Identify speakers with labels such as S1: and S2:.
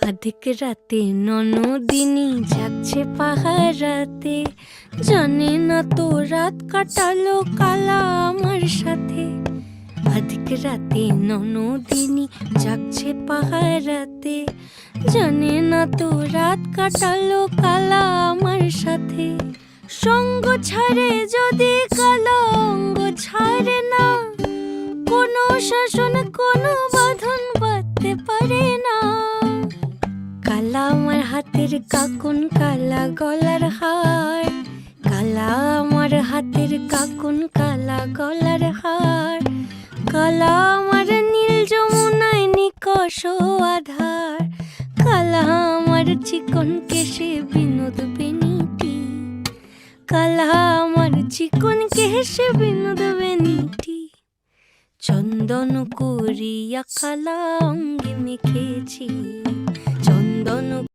S1: আধিক রাতে ননদিনী যাচ্ছে পাহারাতে, জানে না তো রাত কাটালো কালা আমার সাথে। আধিক রাতে ননদিনী যাচ্ছে পাহারাতে, জানে না তো রাত কাটালো কালা আমার সাথে। সঙ্গ ছাড়ে যদি কালা অঙ্গ ছাড়ে না, কোনো শাসন কোনো বাঁধন বাঁধতে পারে না। কালা আমার হাতের কাকুন কালা গলার হার, কালা আমার হাতের কাকুন কালা গলার হার। কালা আমার নীল যমুনায় নিকষ আধার, কালা আমার চিকন কেশে বিনোদ বেনিটি, কালা আমার চিকন কেশে বিনোদ বেনিটি। চন্দন করিয়া কালা অঙ্গে মেখেছি,